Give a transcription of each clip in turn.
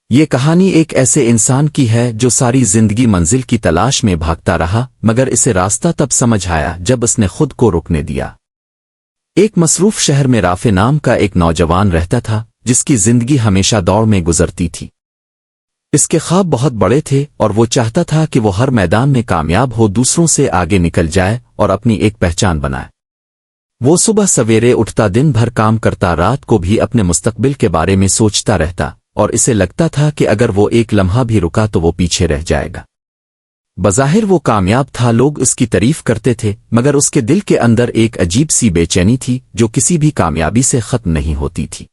یہ کہانی ایک ایسے انسان کی ہے جو ساری زندگی منزل کی تلاش میں بھاگتا رہا، مگر اسے راستہ تب سمجھ آیا جب اس نے خود کو رکنے دیا۔ ایک مصروف شہر میں رافع نام کا ایک نوجوان رہتا تھا جس کی زندگی ہمیشہ دوڑ میں گزرتی تھی۔ اس کے خواب بہت بڑے تھے اور وہ چاہتا تھا کہ وہ ہر میدان میں کامیاب ہو، دوسروں سے آگے نکل جائے اور اپنی ایک پہچان بنائے۔ وہ صبح سویرے اٹھتا، دن بھر کام کرتا، رات کو بھی اپنے مستقبل کے بارے میں سوچتا رہتا، اور اسے لگتا تھا کہ اگر وہ ایک لمحہ بھی رکا تو وہ پیچھے رہ جائے گا۔ بظاہر وہ کامیاب تھا، لوگ اس کی تعریف کرتے تھے، مگر اس کے دل کے اندر ایک عجیب سی بے چینی تھی جو کسی بھی کامیابی سے ختم نہیں ہوتی تھی۔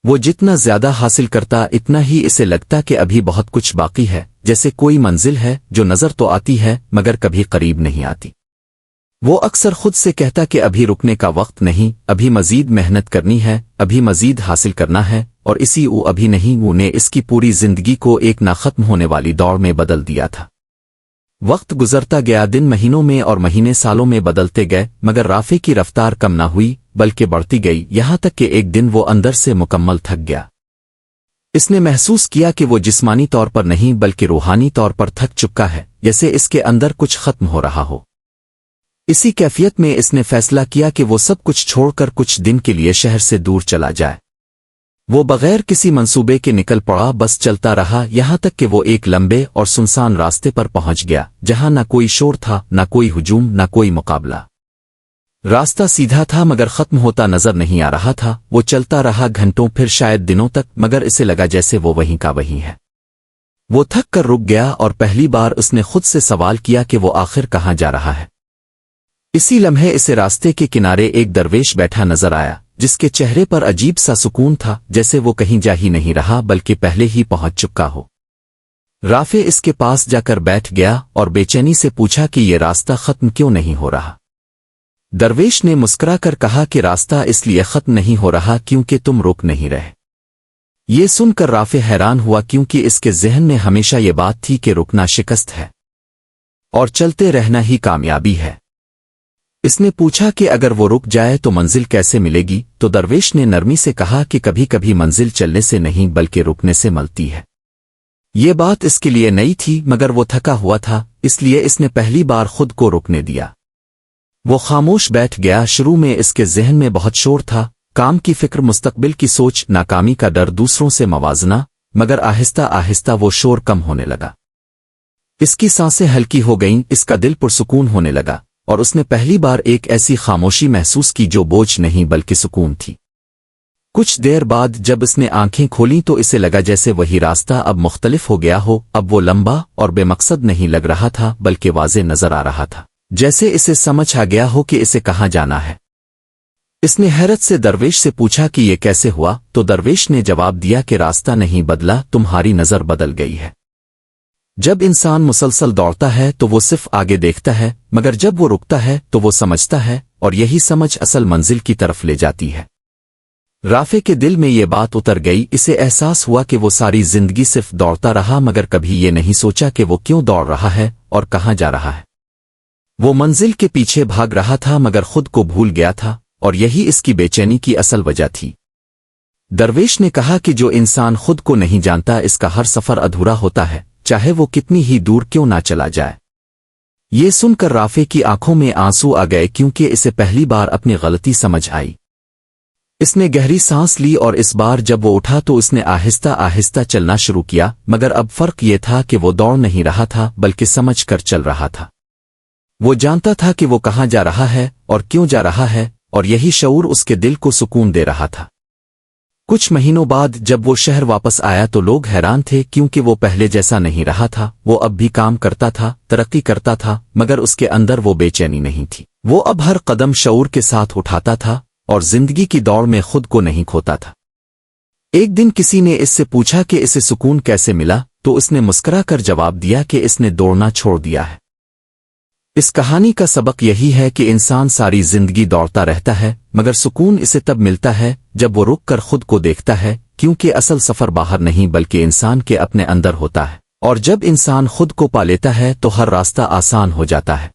وہ جتنا زیادہ حاصل کرتا اتنا ہی اسے لگتا کہ ابھی بہت کچھ باقی ہے، جیسے کوئی منزل ہے جو نظر تو آتی ہے مگر کبھی قریب نہیں آتی۔ وہ اکثر خود سے کہتا کہ ابھی رکنے کا وقت نہیں، ابھی مزید محنت کرنی ہے، ابھی مزید حاصل کرنا ہے، اور اسی ابھی نہیں نے اس کی پوری زندگی کو ایک نہ ختم ہونے والی دوڑ میں بدل دیا تھا۔ وقت گزرتا گیا، دن مہینوں میں اور مہینے سالوں میں بدلتے گئے، مگر رافع کی رفتار کم نہ ہوئی بلکہ بڑھتی گئی، یہاں تک کہ ایک دن وہ اندر سے مکمل تھک گیا۔ اس نے محسوس کیا کہ وہ جسمانی طور پر نہیں بلکہ روحانی طور پر تھک چکا ہے، جیسے اس کے اندر کچھ ختم ہو رہا ہو۔ اسی کیفیت میں اس نے فیصلہ کیا کہ وہ سب کچھ چھوڑ کر کچھ دن کے لیے شہر سے دور چلا جائے۔ وہ بغیر کسی منصوبے کے نکل پڑا، بس چلتا رہا، یہاں تک کہ وہ ایک لمبے اور سنسان راستے پر پہنچ گیا جہاں نہ کوئی شور تھا، نہ کوئی ہجوم، نہ کوئی مقابلہ۔ راستہ سیدھا تھا مگر ختم ہوتا نظر نہیں آ رہا تھا۔ وہ چلتا رہا گھنٹوں، پھر شاید دنوں تک، مگر اسے لگا جیسے وہ وہیں کا وہیں ہے۔ وہ تھک کر رک گیا اور پہلی بار اس نے خود سے سوال کیا کہ وہ آخر کہاں جا رہا ہے۔ اسی لمحے اسے راستے کے کنارے ایک درویش بیٹھا نظر آیا جس کے چہرے پر عجیب سا سکون تھا، جیسے وہ کہیں جا ہی نہیں رہا بلکہ پہلے ہی پہنچ چکا ہو۔ رافع اس کے پاس جا کر بیٹھ گیا اور بے چینی سے پوچھا کہ یہ راستہ ختم کیوں نہیں ہو رہا؟ درویش نے مسکرا کر کہا کہ راستہ اس لیے ختم نہیں ہو رہا کیونکہ تم رک نہیں رہے۔ یہ سن کر رافع حیران ہوا، کیونکہ اس کے ذہن میں ہمیشہ یہ بات تھی کہ رکنا شکست ہے اور چلتے رہنا ہی کامیابی ہے۔ اس نے پوچھا کہ اگر وہ رک جائے تو منزل کیسے ملے گی؟ تو درویش نے نرمی سے کہا کہ کبھی کبھی منزل چلنے سے نہیں بلکہ رکنے سے ملتی ہے۔ یہ بات اس کے لیے نئی تھی مگر وہ تھکا ہوا تھا، اس لیے اس نے پہلی بار خود کو رکنے دیا۔ وہ خاموش بیٹھ گیا۔ شروع میں اس کے ذہن میں بہت شور تھا، کام کی فکر، مستقبل کی سوچ، ناکامی کا ڈر، دوسروں سے موازنہ، مگر آہستہ آہستہ وہ شور کم ہونے لگا۔ اس کی سانسیں ہلکی ہو گئیں، اس کا دل پرسکون ہونے لگا، اور اس نے پہلی بار ایک ایسی خاموشی محسوس کی جو بوجھ نہیں بلکہ سکون تھی۔ کچھ دیر بعد جب اس نے آنکھیں کھولیں تو اسے لگا جیسے وہی راستہ اب مختلف ہو گیا ہو۔ اب وہ لمبا اور بے مقصد نہیں لگ رہا تھا بلکہ واضح نظر آ رہا تھا، جیسے اسے سمجھ آ گیا ہو کہ اسے کہاں جانا ہے۔ اس نے حیرت سے درویش سے پوچھا کہ یہ کیسے ہوا؟ تو درویش نے جواب دیا کہ راستہ نہیں بدلا، تمہاری نظر بدل گئی ہے۔ جب انسان مسلسل دوڑتا ہے تو وہ صرف آگے دیکھتا ہے، مگر جب وہ رکتا ہے تو وہ سمجھتا ہے، اور یہی سمجھ اصل منزل کی طرف لے جاتی ہے۔ رافع کے دل میں یہ بات اتر گئی، اسے احساس ہوا کہ وہ ساری زندگی صرف دوڑتا رہا مگر کبھی یہ نہیں سوچا کہ وہ کیوں دوڑ رہا ہے اور کہاں جا رہا ہے۔ وہ منزل کے پیچھے بھاگ رہا تھا مگر خود کو بھول گیا تھا، اور یہی اس کی بے چینی کی اصل وجہ تھی۔ درویش نے کہا کہ جو انسان خود کو نہیں جانتا اس کا ہر سفر ادھورا ہوتا ہے، چاہے وہ کتنی ہی دور کیوں نہ چلا جائے۔ یہ سن کر رافع کی آنکھوں میں آنسو آ گئے، کیونکہ اسے پہلی بار اپنی غلطی سمجھ آئی۔ اس نے گہری سانس لی اور اس بار جب وہ اٹھا تو اس نے آہستہ آہستہ چلنا شروع کیا، مگر اب فرق یہ تھا کہ وہ دوڑ نہیں رہا تھا بلکہ سمجھ کر چل رہا تھا۔ وہ جانتا تھا کہ وہ کہاں جا رہا ہے اور کیوں جا رہا ہے، اور یہی شعور اس کے دل کو سکون دے رہا تھا۔ کچھ مہینوں بعد جب وہ شہر واپس آیا تو لوگ حیران تھے، کیونکہ وہ پہلے جیسا نہیں رہا تھا۔ وہ اب بھی کام کرتا تھا، ترقی کرتا تھا، مگر اس کے اندر وہ بے چینی نہیں تھی۔ وہ اب ہر قدم شعور کے ساتھ اٹھاتا تھا اور زندگی کی دوڑ میں خود کو نہیں کھوتا تھا۔ ایک دن کسی نے اس سے پوچھا کہ اسے سکون کیسے ملا، تو اس نے مسکرا کر جواب دیا کہ اس نے دوڑنا چھوڑ دیا ہے۔ اس کہانی کا سبق یہی ہے کہ انسان ساری زندگی دوڑتا رہتا ہے مگر سکون اسے تب ملتا ہے جب وہ رک کر خود کو دیکھتا ہے، کیونکہ اصل سفر باہر نہیں بلکہ انسان کے اپنے اندر ہوتا ہے، اور جب انسان خود کو پا لیتا ہے تو ہر راستہ آسان ہو جاتا ہے۔